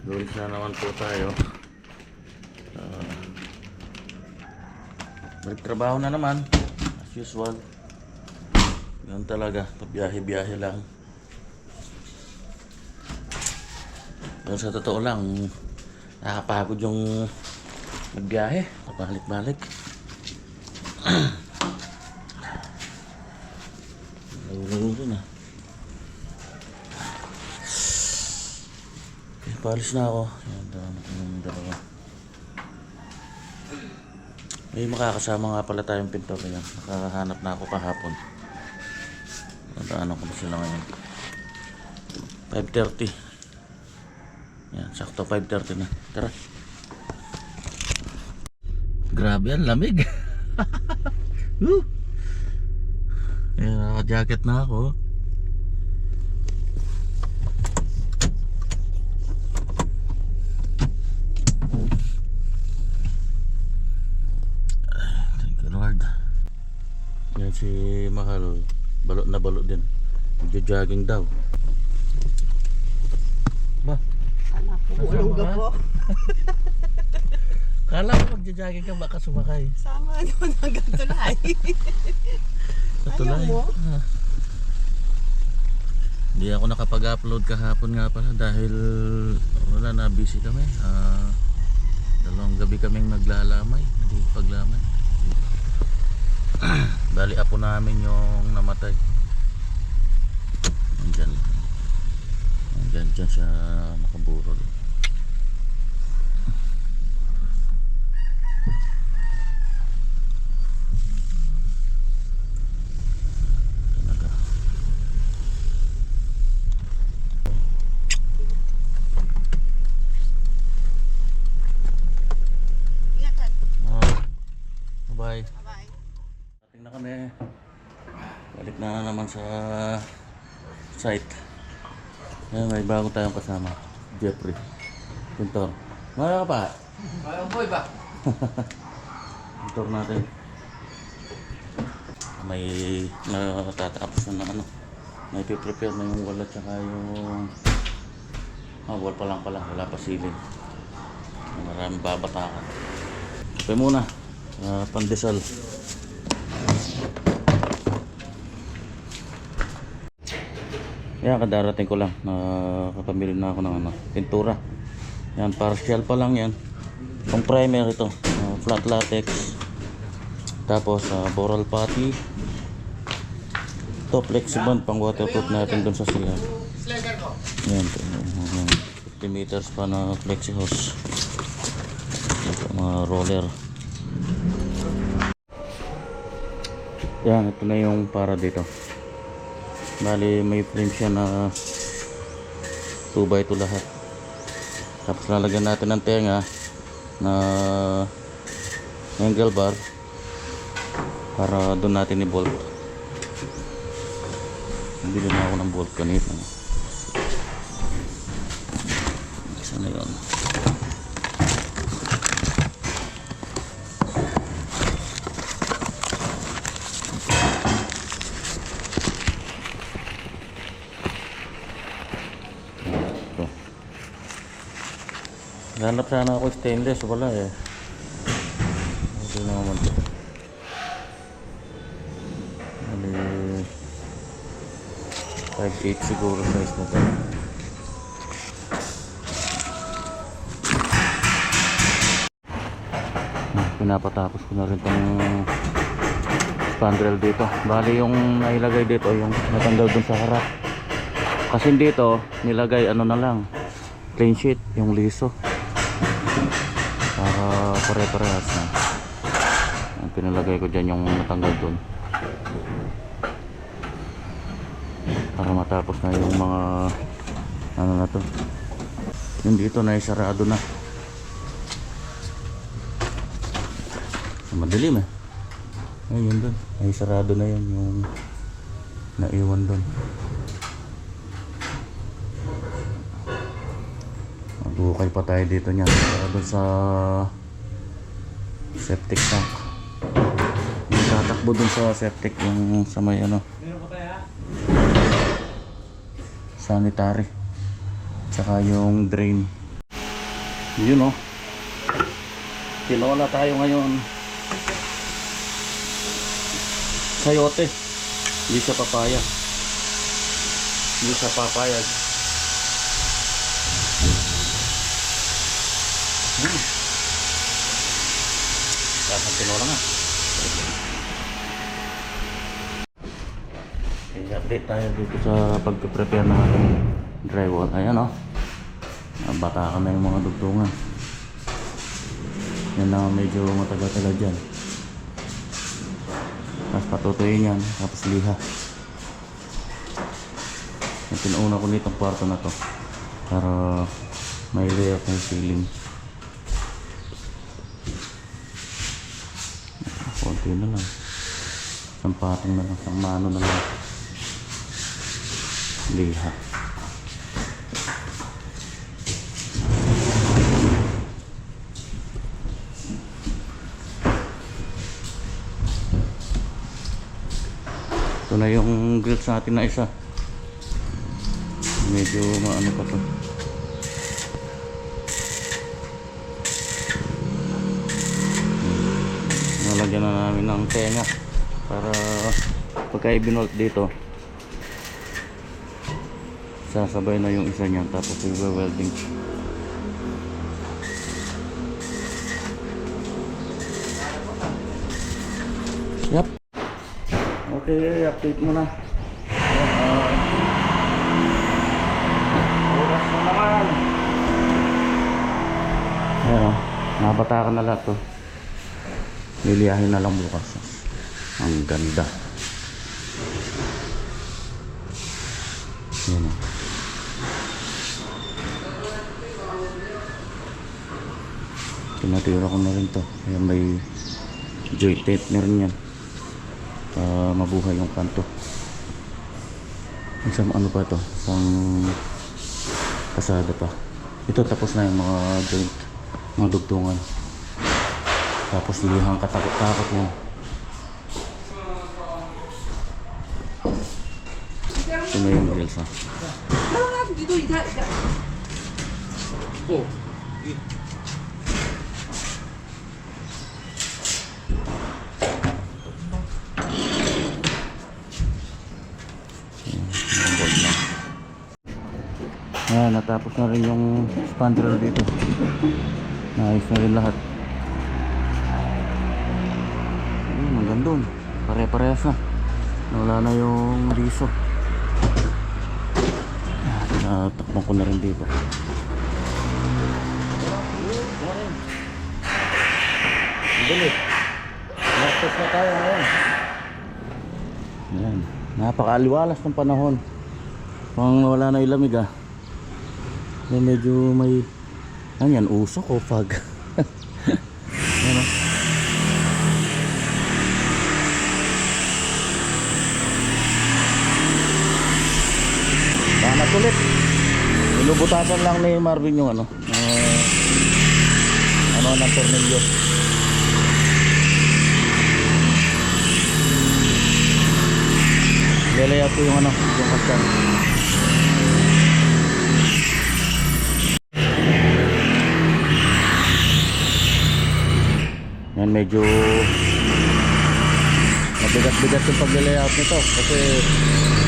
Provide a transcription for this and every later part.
Lunes na naman po tayo. Nagtrabaho na naman as usual. Ganun talaga, pabiyahe-biyahe lang. Pero sa totoo lang, nakakapagod yung magbiyahe, pabalik-balik. Nagulo na. Okay, paalis na ako. Yan, dalawa. May makakasama nga pala tayong pintor. Kaya nakakahanap na ako kahapon. Nadaanan ko na sila ngayon. 5:30. Yan, sakto 5:30 na. Tara. Grabe yan, lamig. Yan, naka-jacket na ako. Yan si Mahal, balot na balot din. Nagjo-jogging daw. Ba? Kala ko ulog ako. Kala ko magjo-jogging ka baka sumakay. Sama naman hanggang tulay. Sa tulay. Ayaw mo? Hindi ako nakapag-upload kahapon nga pala dahil wala na, busy kami. Dalawang gabi kaming naglalamay, nagpaglamay. Bali apo namin yung namatay. Nandyan siya nakaburol. Talaga. Ingatan. Bye. Bye. Ating na kami. Balik na naman sa site. Ayan, may bago tayong kasama. Jeffrey. Pintor. Mara ka pa? Mayroon boy ba? Pintor natin. May natatapos na ano. May prepare na yung wall at saka yung wall pa lang pala. Wala pa ceiling. Maraming babatakan. Okay muna. Pandesal. Yan, kadarating ko lang. Nakapamili na ako ng pintura. Yan, partial pa lang yan. Pang primer ito. Flat latex. Tapos boral putty. Ito flexibond pang waterproof natin dun sa siya. Yan, 50 meters pa na flexi hose. Ito, mga roller. Yan, ito na yung para dito. Bali may frame siya na 2x2 lahat. Tapos lalagyan natin ng tenga na angle bar para doon natin i-bolt. Bili na ako ng bolt kanina. Isa na yun. Hanap sana ako stainless, wala eh. Hindi naman ito. Bali 5.8 siguro size na ito. Pinapatapos ko na rin itong spandrel dito. Bali yung nailagay dito yung natanggal dun sa harap. Kasi dito nilagay ano na lang, plain sheet, yung liso. Para pare-parehas na. Ang pinalagay ko dyan yung natanggal dun para matapos na yung mga ano na to. Yung dito na isarado na. Madilim eh. Ayun dun, ay sarado na yun yung naiwan dun. Bukay pa tayo dito niyan para doon sa septic tank. Yung tatakbo doon sa septic yung sa may ano sanitary tsaka yung drain. Yun oh. Tinola tayo ngayon. Sayote. Hindi siya papaya. Hindi siya papayag. Lasang tinola nga. I-update tayo dito sa pag-prepare ng ating drywall. Ayan o. Batakan na yung mga dugtungan. Yan na medyo matagal-tagal dyan. Tapos patutuyin yan. Tapos liha. Yung pinauna ko nitong kwarto na to para may layout ng ceiling. Konti na lang. Isang patong na lang. Isang mano na lang. Liha. Ito na yung grill sa atin na isa. Medyo maano pa to. Nalagyan na namin ng tenga para pagka ibinolt dito sasabay na yung isa niyan, tapos i-welding. Yep. Okay, update mo na. Oras na naman. Ayan, nabatakan na lahat to. Liliyahin na lang bukas. Ang ganda. Ayan. Tinatira ko na rin to. Ayan, may joint tape na rin yan. Mabuhay yung kanto. Isang ano pa to, isang kasada pa. Ito tapos na yung mga joint, mga dugtungan. Tapos lihang katakot-takot yan. Ito na yung grills ha. Oh. Ayan, natapos na rin yung spandrel dito. Naayos na rin lahat. Magandun. Pare-parehas na. Wala na yung liso. Tinatakpan ko na rin dito. Dali. Naktos na tayo ngayon. Ayan. Napaka-aliwalas ng panahon. Kung wala na yung lamig ah. Medyo may ano yan, usok o fog. Ano? Banat ulit. Nilubutasan lang ni Marvin yung ano ng tornilyo. Lalayout ko yung yung kastan. Yan, medyo mabigat-bigat yung pag-layout nito kasi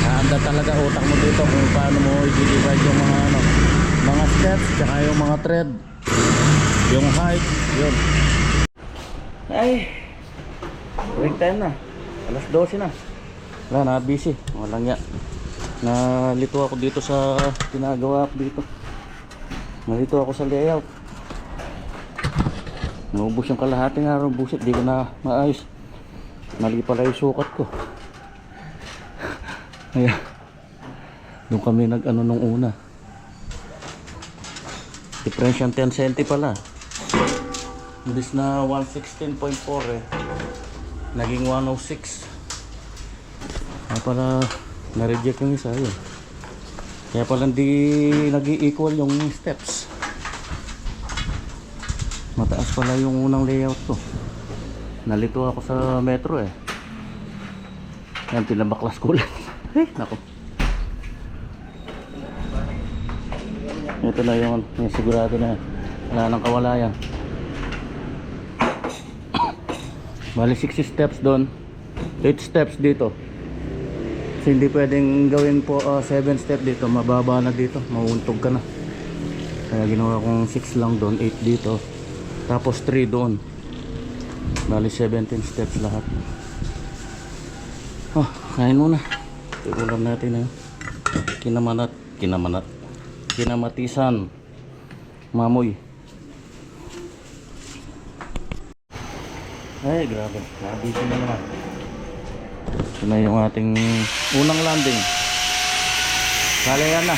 haanda talaga utak mo dito kung paano mo i-divide yung mga steps tsaka yung mga thread, yung height, yun. Ay, break time na, alas 12 na. Wala na, busy, walang ya. Nalito ako dito sa ginagawa ko dito. Nalito ako sa layout. Naubos yung kalahating araw, busit, di ko na maayos. Mali pala yung sukat ko. Ayan. Doon kami nag-ano nung una. Difference yung 10 cm pala. Imbis na 116.4 eh. Naging 106. Kaya pala na-reject yung isa yun. Kaya pala hindi nag-i-equal yung steps. Mataas pala yung unang layout ko. Nalito ako sa metro eh. Yan, pinabaklas ko lang. Eh, nako. Ito na yung sigurado na Wala nang kawalayan. Bali 60 steps doon, 8 steps dito. Kasi hindi pwedeng gawin po 7 step dito, mababa na dito, mauuntog ka na. Kaya ginawa kong 6 lang doon, 8 dito, tapos 3 doon. Bali 17 steps lahat. Oh, kain muna. Ulam natin na kinamatisan mamoy. Ay, grabe. Nabisi na naman. Ito na yung ating unang landing. Kalayan na.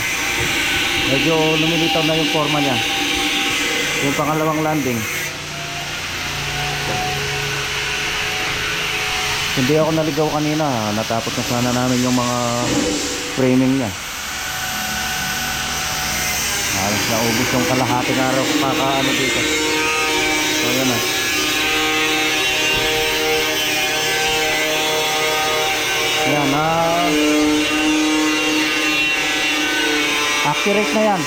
Medyo lumilitaw na yung forma niya. Yung pangalawang landing. Hindi ako naligaw kanina. Natapos na sana namin yung mga framing niya. Halos naubos yung kalahating araw kakaano dito. So yun na. Yan, accurate na yan.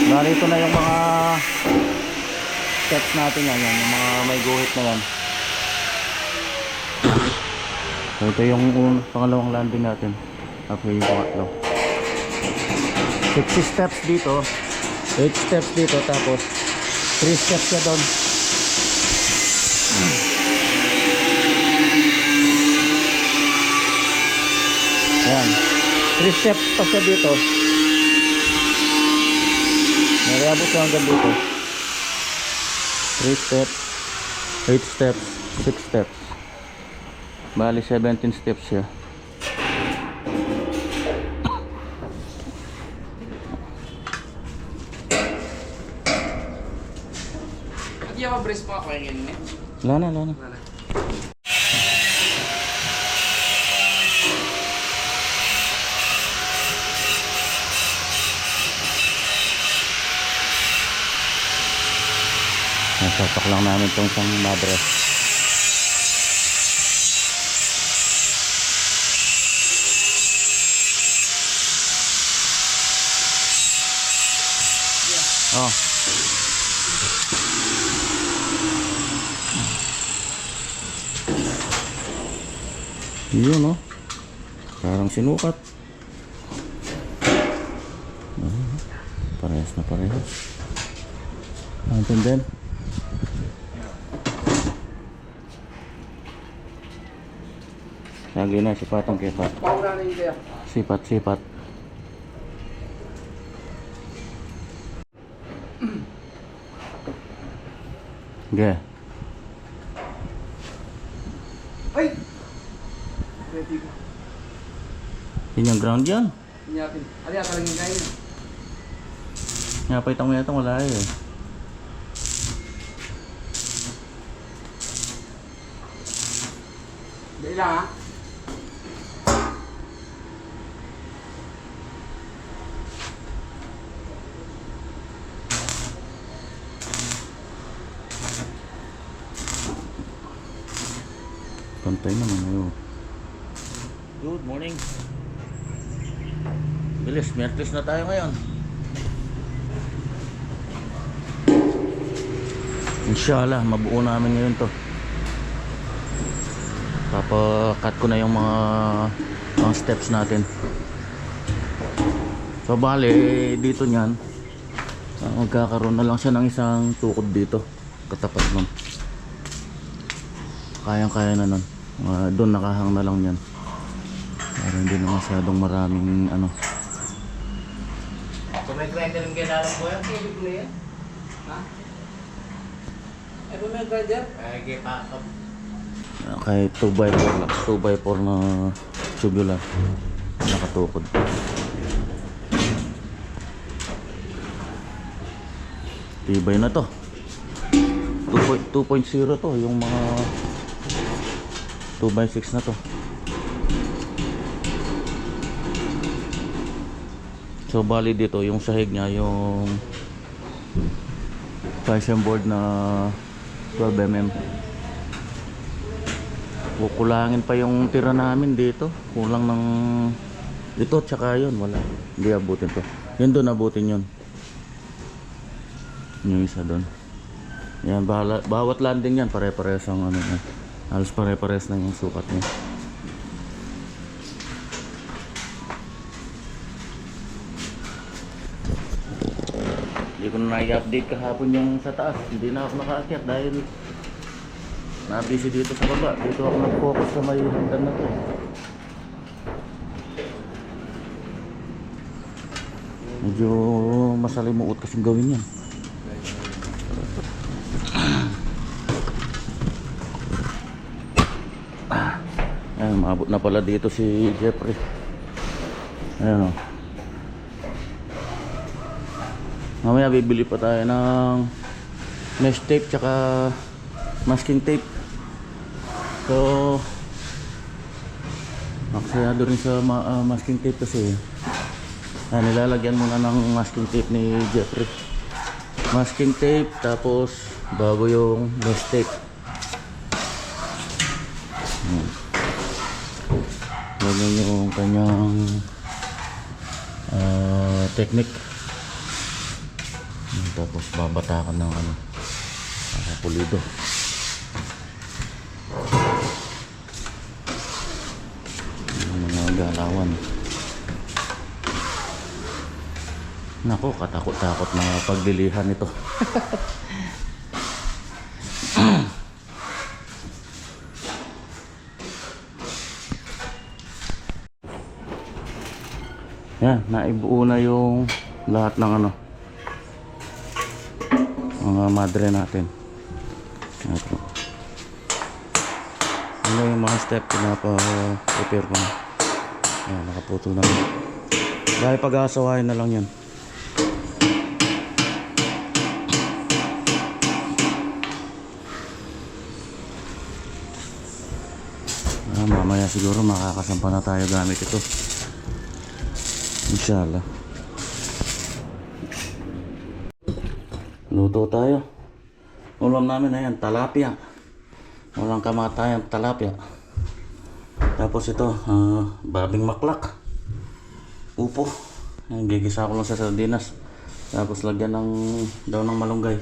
Bali ito na yung mga steps natin yan, yung mga may guhit na yan. So ito yung pangalawang landing natin. Tapos yung pangatlo. 60 steps dito, 8 steps dito, tapos 3 steps siya doon. Ayan, 3 steps pa siya dito. Nariabot siya hanggang dito. 3 steps, 8 steps, 6 steps. Bali 17 steps siya. Hindi ako brace pa ako ngayon eh. Wala na. Nasapak lang namin itong isang madras. Oh. Yun, no? Parang sinukat. Parehas na parehas. Antin din. Lagi na, sipatang kita. Paula na yun kaya. Sipat. Okay. Ay! Ready ko. Yun yung ground yan. Hindi natin. Ali, akalangin kayo. Ngapay mo yata wala eh. Dali lang ha. Pantay naman ngayon. Good morning. Bilis, Mertes na tayo ngayon. Inshallah, mabuo namin ngayon to. Papakat ko na yung mga steps natin. So bali, dito nyan, magkakaroon na lang siya ng isang tukod dito. Katapat nun. Kayang-kaya na nun. Doon nakahang na lang yan. Para hindi na masyadong maraming ano. Kung may grinder yung kailangan ko yan, kaya ko na yan. Ha? Ay, kung may grinder? Ay, kaya pakap. Kahit 2x4 lang. 2x4 na tubular. Nakatukod. Tibay na to. 2.0 to. Yung mga 2x6 na to. So bali dito yung sahig niya, yung fashion board na 12mm. Kukulangin pa yung tira namin dito. Kulang ng ito tsaka yun, wala. Hindi abutin to. Yun doon abutin yun. Yung isa doon. Yan, bawat landing yan, pare-pares ang ano niya. Halos pare-pares na yung sukat niya. Hindi ko na i-update kahapon yung sa taas. Hindi na ako nakaakyat dahil na-busy dito sa baba. Dito ako nag-focus sa may hagdan na to. Medyo masalimuot kasing gawin yan. Ayan, maabot na pala dito si Jeffrey. Ayan o. Mamaya bibili pa tayo ng mesh tape tsaka masking tape. So maksayado rin sa masking tape kasi nilalagyan muna ng masking tape ni Jeffrey. Masking tape tapos bago yung mesh tape. Ganyan yung kanyang technique. Tapos babatakan ng ano, pulido. Mga galawan. Nako, katakot-takot na paglilihan ito. Yan, naibuo na yung lahat ng ano, mga madre natin. Ito. Ano yung mga step pinapa-prepare ko na. Ayan, nakaputol na. Dahil pag-aasawahin na lang yan. Mamaya siguro makakasampa na tayo gamit ito. Inshallah. Luto tayo. Ulam namin na yan, talapia. Walang kamatayan, talapia. Tapos ito, babing maklak. Upo. Ayan, gigisa ko lang sa sardinas. Tapos lagyan ng daw ng malunggay.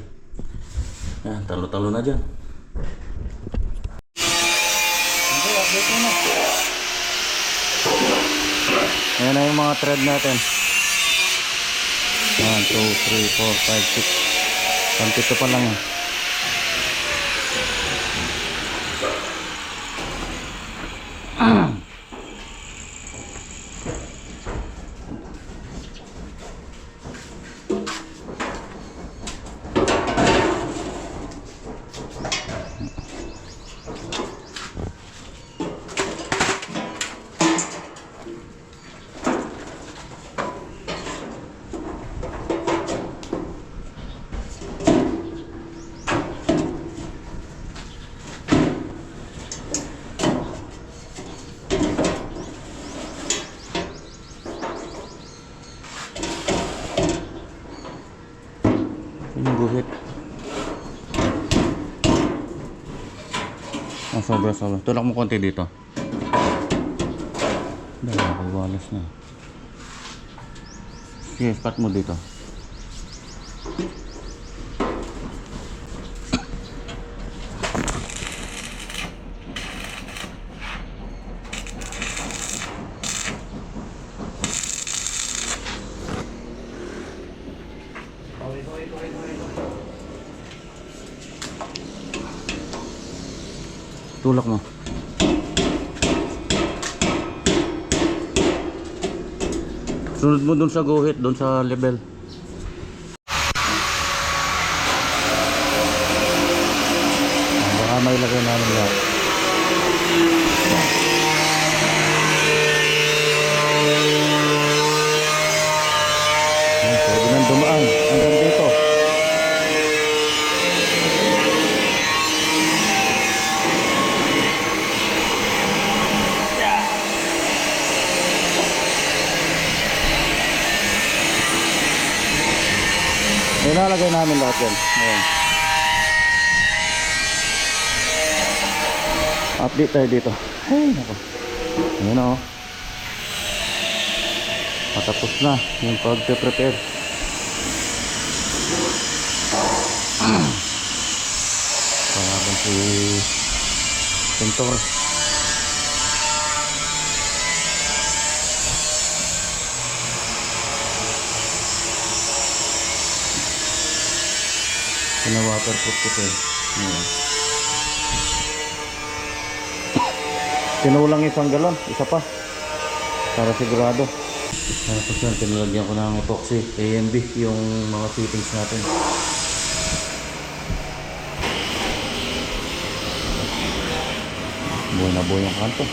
Ayan, talo-talo na dyan. Okay, update mo na. Ayan na yung mga thread natin. 1, 2, 3, 4, 5, 6. Pantito pa lang yan. Yung guhit. Sobra. Tulak mo konti dito. Dahil nakagawalas na. Sige, spat mo dito. Tulak mo. Sunod mo dun sa guhit, dun sa level. Baka may lagay namin lahat. Pwede nang dumaan hanggang dito. Ilalagay namin lahat yan. Ayan. Update tayo dito. Ay, nako. Ayan o. Patapos na yung pag-prepare. Pangalan si Pintor. Pina-waterproof ko ito eh. Ayan. Tinulang isang galon, isa pa. Para sigurado. Tapos yan, tinilagyan ko ng epoxy, AMB, yung mga fittings natin. Buhay na buhay yung kanto.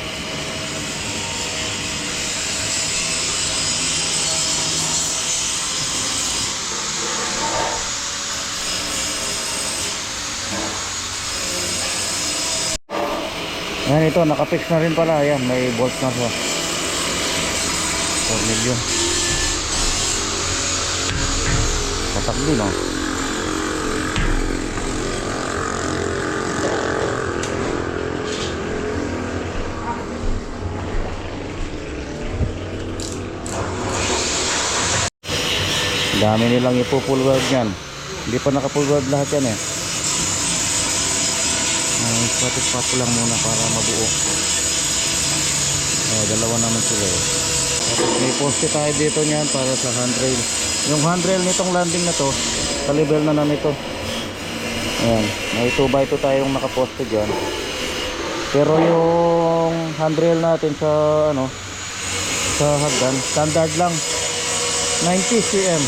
Ayan, ito, nakafix na rin pala. Ayan, may bolt na siya. Tornilyo. Tatak din, oh. Dami nilang ipo-full weld yan. Hindi pa naka-full weld lahat yan eh. Patis-pato lang muna para mabuo. Dalawa naman sila eh. Tapos may poste tayo dito niyan para sa handrail. Yung handrail nitong landing na to, ka-level na nito. Ayan, may 2x2 tayong nakaposte dyan. Pero yung handrail natin sa ano, sa hagdan, standard lang 90 cm.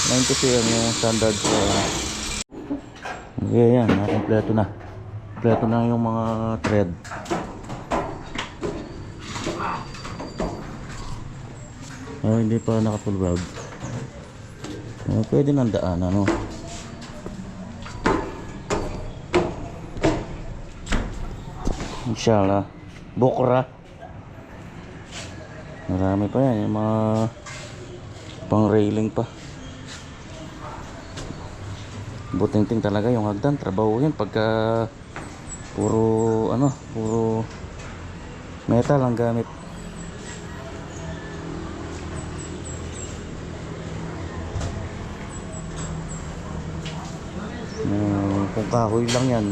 90 cm yung standard sa okay, yan, kompleto na. Kompleto na yung mga thread. Oh, hindi pa naka-full weld. Oh, pwede nang daan, ano. Inshallah. Bukra. Marami pa yan, yung mga pang railing pa. Buting-ting talaga yung hagdan, trabaho yan pagka puro ano, puro metal ang gamit. Kung kahoy lang yan,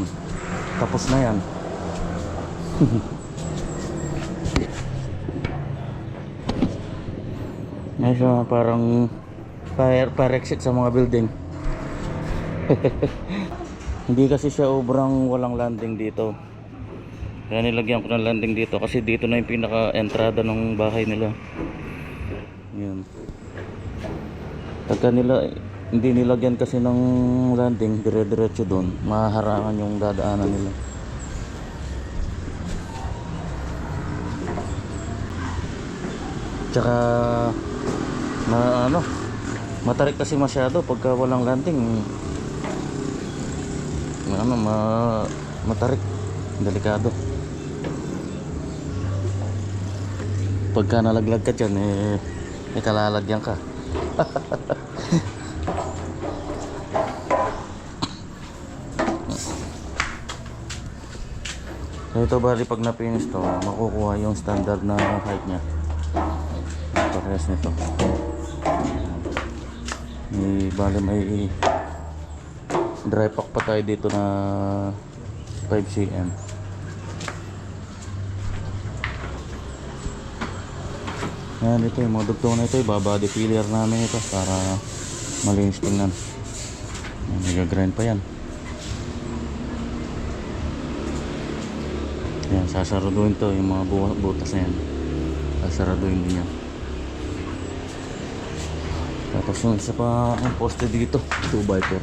tapos na yan. Yan siya, parang fire exit sa mga building. Hindi kasi siya obrang walang landing dito. Kaya nilagyan ko ng landing dito kasi dito na yung pinaka-entrada ng bahay nila. Yun. Pagka hindi nilagyan kasi ng landing, dire-diretso doon, mahaharangan yung dadaanan nila. Tsaka ano, matarik kasi masyado pagka walang landing. Ano, matarik, delikado. Pagka nalaglag ka dyan, may kalalagyan ka. So ito bali pag na-finish to, makukuha yung standard na height nya. Parehas nito. Bali may dry pack pa tayo dito na 5 cm. Ayan, ito yung mga dugtong na ito, ibabody filler namin ito para malinis tingnan. Nag-grind pa yan. Ayan, sasaraduin to yung mga butas na yan. Sasaraduin din yan. Tapos yung isa pa ang poste dito, 2x4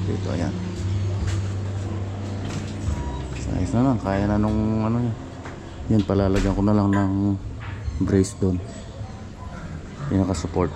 dito, ayan. Ayos na lang, kaya na nung ano yan. Yan, palalagyan ko na lang ng brace doon, pinaka support.